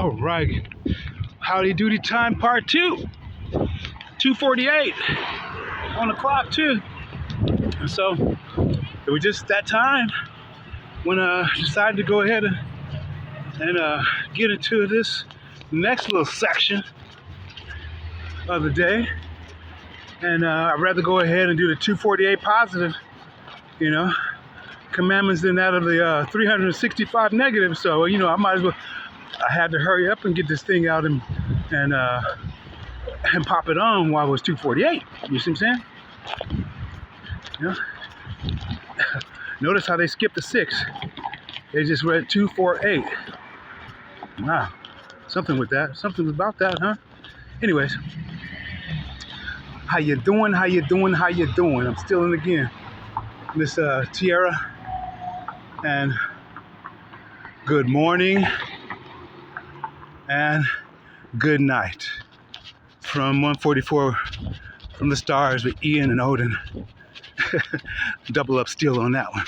All right, howdy doody time part 2, 2:48 on the clock too. And so it was just that time when I decided to go ahead and get into this next little section of the day. And I'd rather go ahead and do the 248 positive, commandments than that of the 365 negative. So, I might as well, I had to hurry up and get this thing out and pop it on while it was 248. You see what I'm saying? Yeah. Notice how they skipped the 6. They just read 248. Wow. Something with that. Something about that, huh? Anyways. How you doing? How you doing? How you doing? I'm still in again. Miss Tierra. And good morning. And good night. From 144 from the stars with Ian and Odin. Double up still on that one.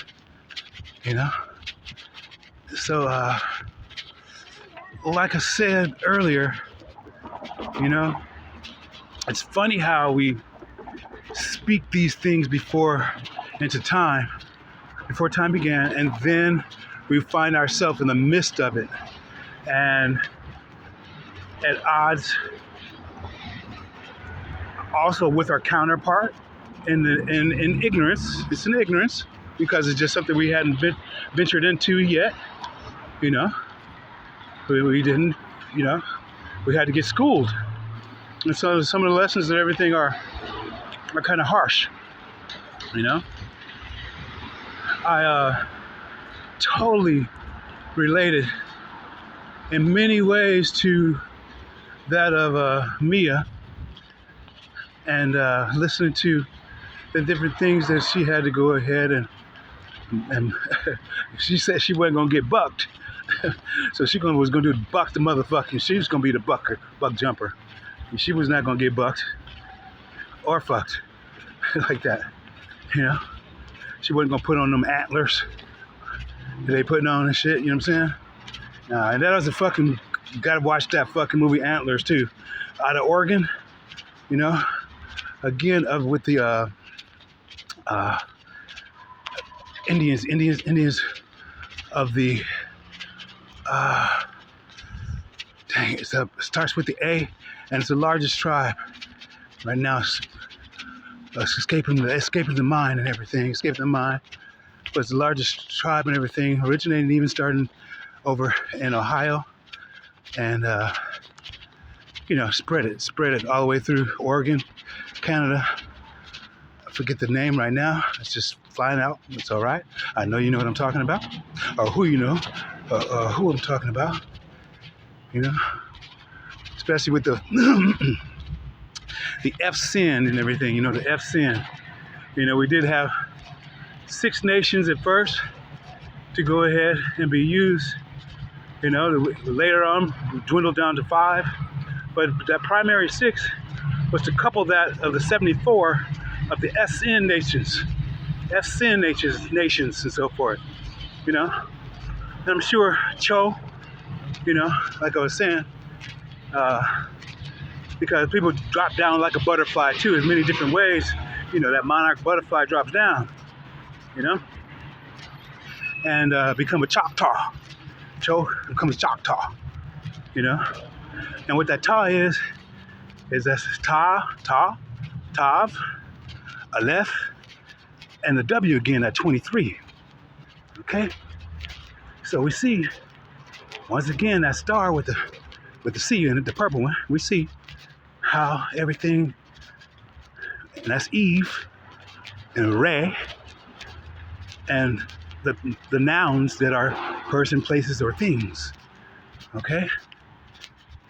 So, like I said earlier, it's funny how we speak these things before time began, and then we find ourselves in the midst of it and at odds also with our counterpart in ignorance. It's an ignorance because it's just something we hadn't ventured into yet. We didn't, we had to get schooled. And so some of the lessons and everything are kind of harsh, I totally related in many ways to that of Mia, and listening to the different things that she had to go ahead and she said she wasn't gonna get bucked, so she was gonna do buck the motherfucking. She was gonna be the buck jumper. And she was not gonna get bucked or fucked like that, She wasn't gonna put on them antlers that they putting on and shit. You know what I'm saying? And that was you gotta watch that fucking movie Antlers too, out of Oregon. Again with the Indians of the it starts with the A, and it's the largest tribe right now. It's escaping the mind and everything. Escaping the mind, but it's the largest tribe and everything. Originating even starting over in Ohio, and spread it all the way through Oregon, Canada. I forget the name right now. It's just flying out. It's all right. I know you know what I'm talking about, or who who I'm talking about. Especially with the the F-sin and everything. The F-sin. We did have 6 nations at first to go ahead and be used. Later on dwindled down to 5, but that primary 6 was to couple that of the 74 of the F-sin nations, nations and so forth. And I'm sure Cho, like I was saying, because people drop down like a butterfly too, in many different ways. That monarch butterfly drops down, and become a Choctaw. Cho becomes Choctaw, and what that Ta is that's Tav, Aleph, and the W again at 23. Okay, so we see once again that star with the C in it, the purple one. We see how everything, and that's Eve and Ray, and the nouns that are person, places, or things. Okay,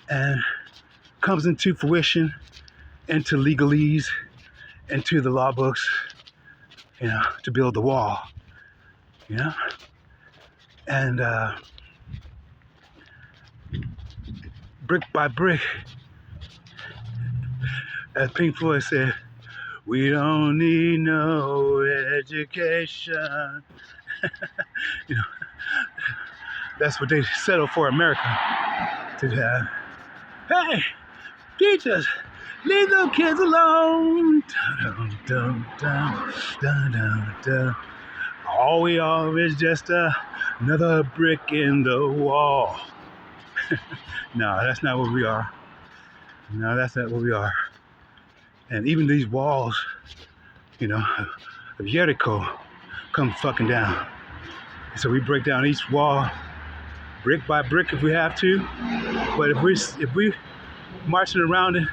and comes into fruition, into legalese, into the law books, to build the wall, and brick by brick, as Pink Floyd said, we don't need no education. That's what they settled for America. to have, hey, teachers, leave the kids alone. Dun, dun, dun, dun, dun, dun. All we are is just another brick in the wall. No, that's not what we are. No, that's not what we are. And even these walls, you know, of Jericho come fucking down. So we break down each wall brick by brick if we have to. But if we marching around it,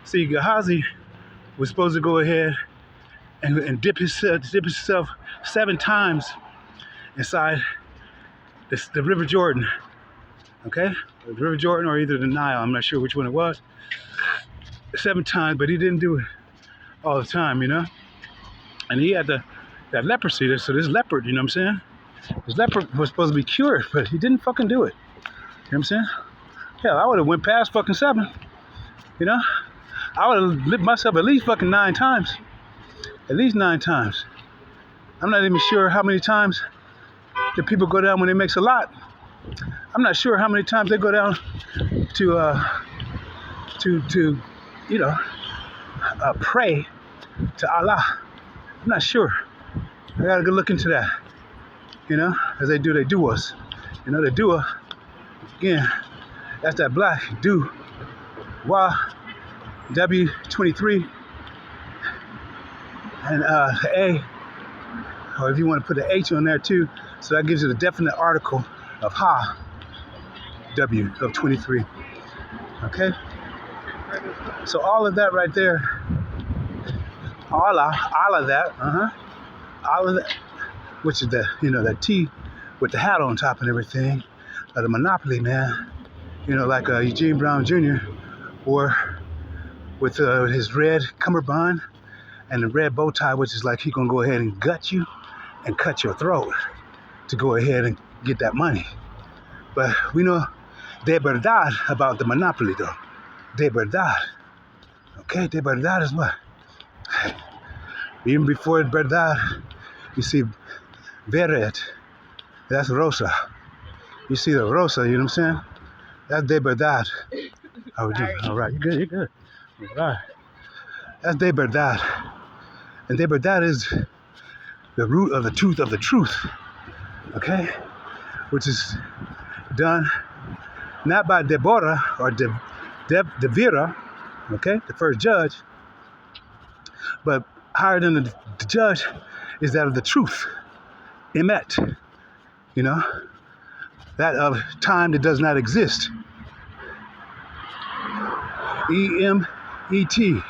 see, Gehazi was supposed to go ahead and dip himself 7 times inside the River Jordan. Okay, the River Jordan or either the Nile. I'm not sure which one it was. 7 times, but he didn't do it all the time, you know. And he had that leprosy. So this leopard, you know what I'm saying? This leopard was supposed to be cured, but he didn't fucking do it. You know what I'm saying? Hell, I would have went past fucking 7. You know, I would have lived myself at least fucking 9 times. At least 9 times. I'm not even sure how many times the people go down when they mix a lot. I'm not sure how many times they go down to you know, pray to Allah. I'm not sure. I gotta go look into that. You know, as they do us. You know, the dua, again, that's that black do, wa, W23, and the A, or if you want to put the H on there too, so that gives you the definite article of ha, W of 23. Okay? So all of that right there, all of that, which is the, you know, that T with the hat on top and everything, the Monopoly man, you know, like Eugene Brown Jr. or with his red cummerbund and the red bow tie, which is like he gonna go ahead and gut you and cut your throat to go ahead and get that money. But we know de verdad about the Monopoly though. De verdad. Okay, de verdad is what? Even before verdad, you see verde, that's rosa. You see the rosa, you know what I'm saying? That's de verdad. How we doing? All right, you're good. All right. That's de verdad. And de verdad is the root of the truth, okay? Which is done not by Deborah or Devira, okay, the first judge, but higher than the judge is that of the truth, emet, you know, that of time that does not exist, E-M-E-T,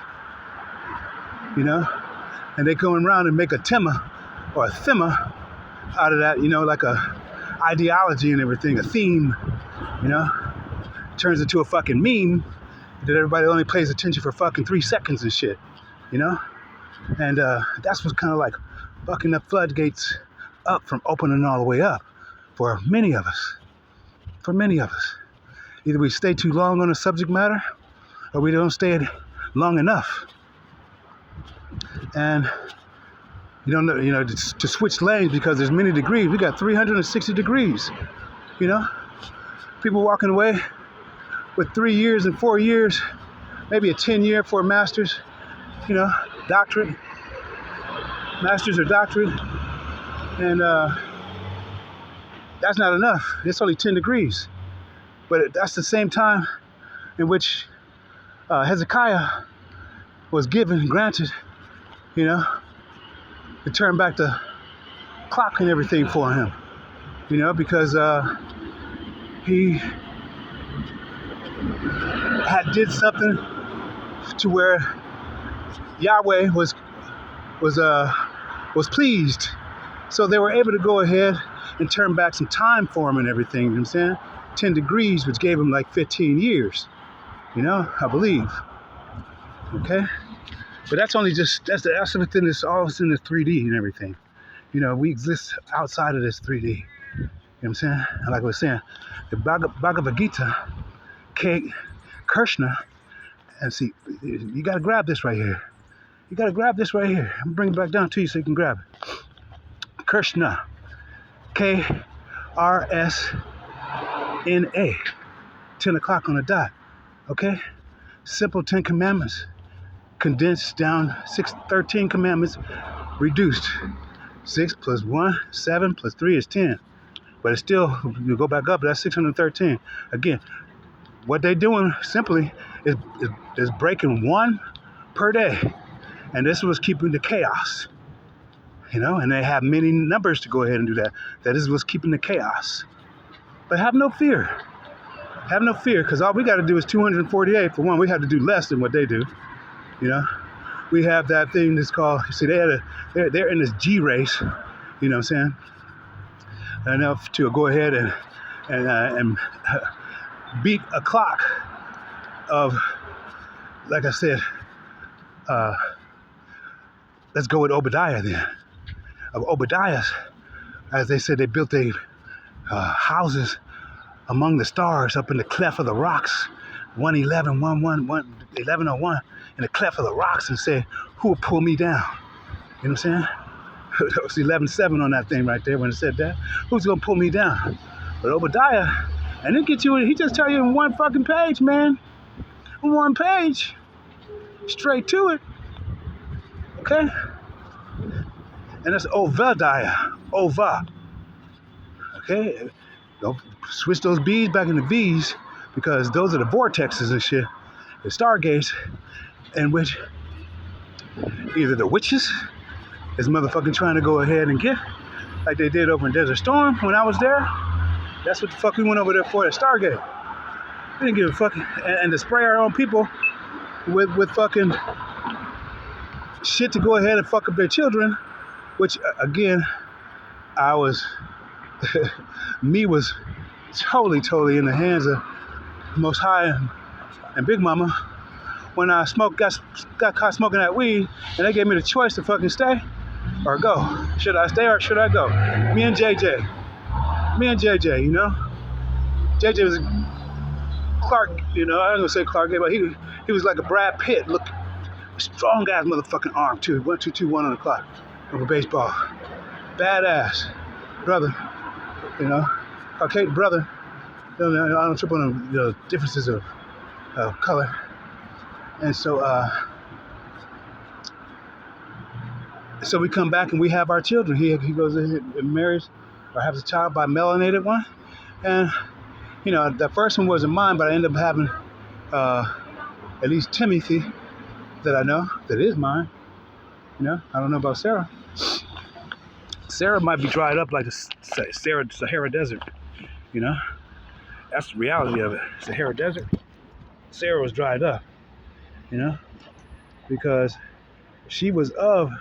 you know, and they go around and make a tema or a thema out of that, you know, like a ideology and everything, a theme, you know, turns into a fucking meme that everybody only pays attention for fucking 3 seconds and shit, you know, and that's what's kind of like fucking the floodgates up from opening all the way up for many of us. Either we stay too long on a subject matter or we don't stay long enough. And you don't know, you know, to switch lanes because there's many degrees. We got 360 degrees, you know. People walking away with 3 years and 4 years, maybe a 10-year for a master's, you know, doctorate, master's or doctorate, and that's not enough. It's only 10 degrees. But that's the same time in which Hezekiah was granted, you know, to turn back the clock and everything for him, you know, because he did something to where Yahweh was pleased. So they were able to go ahead and turn back some time for him and everything, you know what I'm saying? 10 degrees, which gave him like 15 years, you know, I believe. Okay? But that's that's within this, all in this 3D and everything. You know, we exist outside of this 3D. You know what I'm saying? And like I was saying, the Bhagavad Gita, Krishna, and see, you gotta grab this right here. I'm gonna bring it back down to you so you can grab it. Krishna, K-R-S-N-A, 10 o'clock on the dot. Okay? Simple 10 commandments. Condensed down 13 commandments, reduced. 6 plus 1, 7 plus 3 is 10. But it's still, you go back up, that's 613. Again, what they're doing simply is breaking one per day. And this was keeping the chaos. And they have many numbers to go ahead and do that. That is what's keeping the chaos. But have no fear. Have no fear, because all we got to do is 248. For one, we have to do less than what they do. We have that thing that's called, see, they're in this G race, you know what I'm saying? Enough to go ahead and beat a clock of, like I said, let's go with Obadiah then. Of Obadiah's, as they said, they built their houses among the stars up in the cleft of the rocks, 1101, in the cleft of the rocks, and said, who will pull me down? You know what I'm saying? That was 11:7 on that thing right there when it said that. Who's gonna pull me down? But Obadiah, and it gets you, he just tell you in one fucking page, man. One page. Straight to it. Okay? And that's Obadiah. Ova. Okay? Don't switch those B's back into V's, because those are the vortexes and shit, the stargates, in which either the witches is motherfucking trying to go ahead and get, like they did over in Desert Storm when I was there. That's what the fuck we went over there for, at Stargate. We didn't give a fuck, and to spray our own people with fucking shit to go ahead and fuck up their children, which again, me was totally in the hands of Most High and Big Mama when I got caught smoking that weed, and they gave me the choice to fucking stay or go. Should I stay or should I go? Me and JJ, JJ was Clark, I was gonna say Clark, but he was like a Brad Pitt, look, strong ass motherfucking arm too, 1-2-2-1 on the clock of a baseball, badass brother, Caucasian brother. I don't trip on the differences of color. And so we come back and we have our children. He goes and marries or has a child by a melanated one. And, the first one wasn't mine, but I ended up having at least Timothy that I know that is mine. I don't know about Sarah. Sarah might be dried up like the Sahara Desert, That's the reality of it. Sahara Desert. Sarah was dried up, because she was of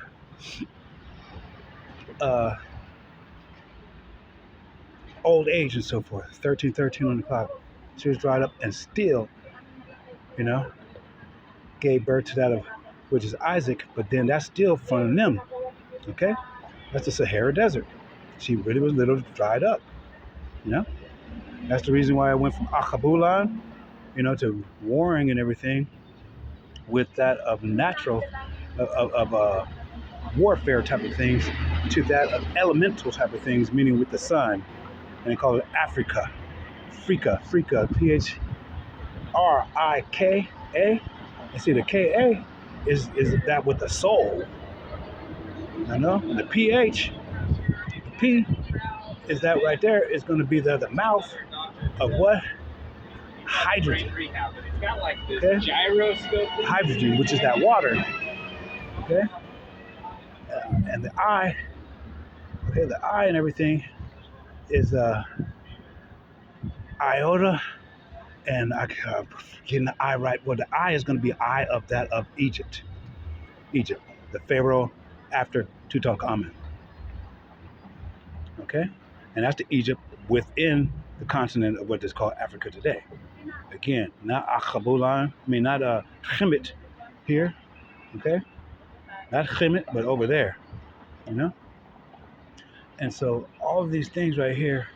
old age and so forth, 13 on the clock. She was dried up and still, gave birth to that of, which is Isaac, but then that's still from them, okay? That's the Sahara Desert. She really was little dried up, That's the reason why I went from Achabulan, to warring and everything with that of natural, of warfare type of things, to that of elemental type of things, meaning with the sun. And they call it Africa. Frika, P-H-R-I-K-A. You see, the K-A is that with the soul. And the P-H, the P is that right there is going to be the mouth of what? Hydrogen. Okay? Hydrogen, which is that water. Okay? And the I, the I and everything is iota, and I getting the I right. Well, the I is going to be I of that of Egypt, the Pharaoh after Tutankhamun. Okay, and that's the Egypt within the continent of what is called Africa today. Again, not Achabulan, not Kemet here. Okay, not Kemet, but over there. And so all of these things right here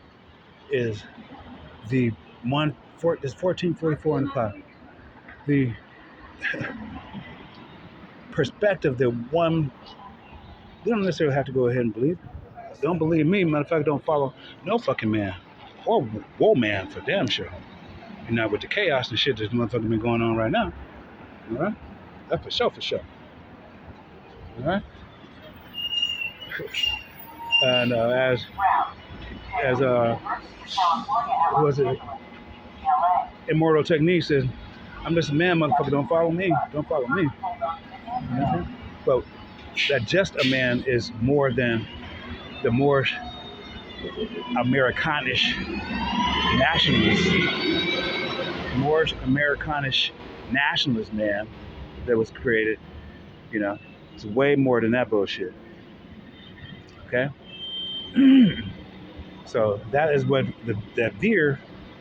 is this 1444 on the clock. The perspective that one, you don't necessarily have to go ahead and believe. Don't believe me, matter of fact, don't follow no fucking man or woe man for damn sure. You know, with the chaos and shit that's motherfucking been going on right now. All right? That's for sure, for sure. All right? And as who was it? Immortal Technique says, I'm just a man, motherfucker. Don't follow me. Don't follow me. You know what I'm saying? But that just a man is more than the more Americanish nationalist, more Americanish nationalist man that was created. You know, it's way more than that bullshit. Okay. So that is what that veer,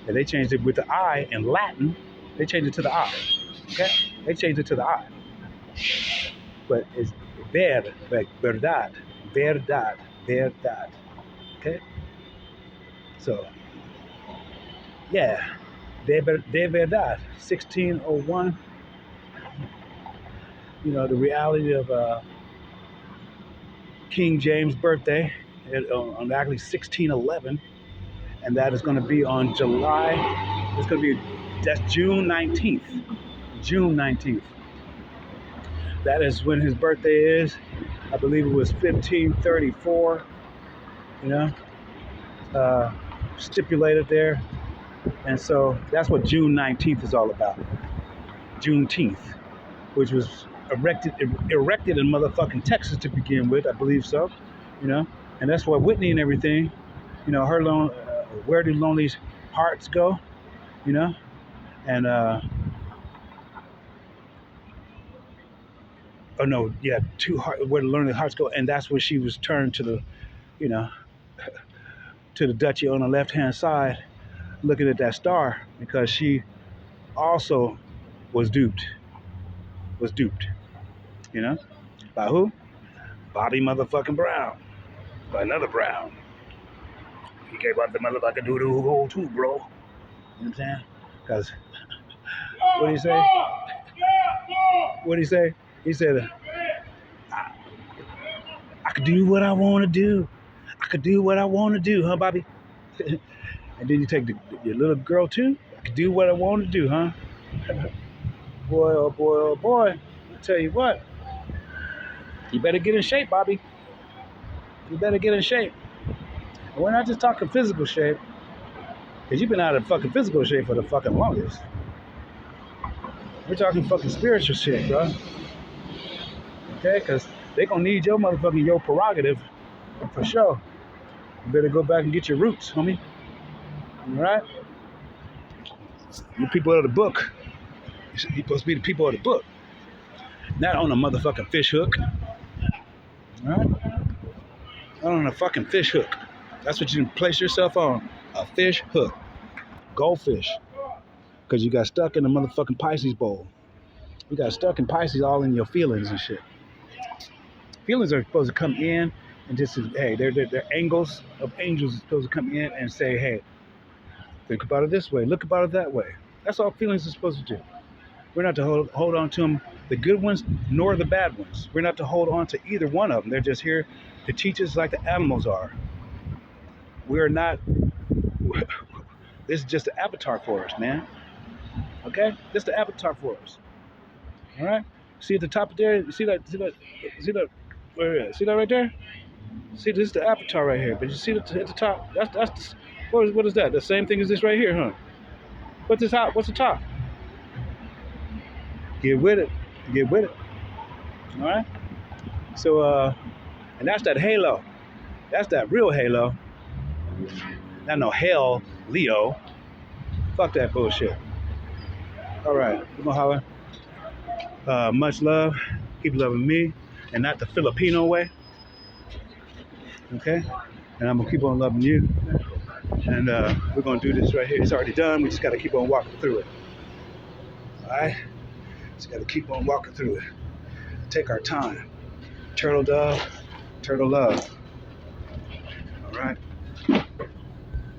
and they changed it with the I in Latin. They changed it to the I. Okay, they changed it to the I. But it's verdad. Okay. So yeah, de verdad. 1601. You know, the reality of King James' birthday on actually 1611, and that is going to be on July. It's going to be that's June 19th. June 19th. That is when his birthday is. I believe it was 1534. You know, stipulated there, and so that's what June 19th is all about. Juneteenth, which was erected in motherfucking Texas to begin with, I believe so. You know, and that's why Whitney and everything. You know, her where do lonely hearts go? You know, and oh no, yeah, where the lonely hearts go, and that's where she was turned to the, you know, to the duchy on the left hand side, looking at that star because she also was duped. You know, by who? Bobby motherfucking Brown, by another Brown. He gave up the motherfucking doo-doo hole too, bro. You know what I'm saying? Because, what did he say? What did he say? He said, I could do what I want to do. I could do what I want to do, huh, Bobby? And then you take your little girl too. I could do what I want to do, huh? Boy, oh boy, oh boy. I tell you what. You better get in shape, Bobby. You better get in shape. And we're not just talking physical shape, because you've been out of fucking physical shape for the fucking longest. We're talking fucking spiritual shit, bro. Okay? Because they gonna need your prerogative for sure. You better go back and get your roots, homie. All right? You people of the book. You're supposed to be the people of the book. Not on a motherfucking fish hook. All right? Not on a fucking fish hook. That's what you can place yourself on. A fish hook. Goldfish. Because you got stuck in the motherfucking Pisces bowl. You got stuck in Pisces all in your feelings and shit. Feelings are supposed to come in and just, hey, they're angles of angels are supposed to come in and say, hey, think about it this way, look about it that way. That's all feelings are supposed to do. We're not to hold on to them, the good ones, nor the bad ones. We're not to hold on to either one of them. They're just here to teach us like the animals are. We're not, this is just an avatar for us, man. Okay? This is the avatar for us. All right? See at the top of there, see that right there? See, this is the avatar right here. But you see at the top, that's what is that? The same thing as this right here, huh? What's the top? What's the top? Get with it. All right? So, and that's that halo. That's that real halo. Not no hell, Leo. Fuck that bullshit. All right, we're gonna holler. Much love. Keep loving me, and not the Filipino way. Okay? And I'm gonna keep on loving you. And we're gonna do this right here. It's already done. We just gotta keep on walking through it. All right? Just gotta keep on walking through it. Take our time. Turtle dove, turtle love.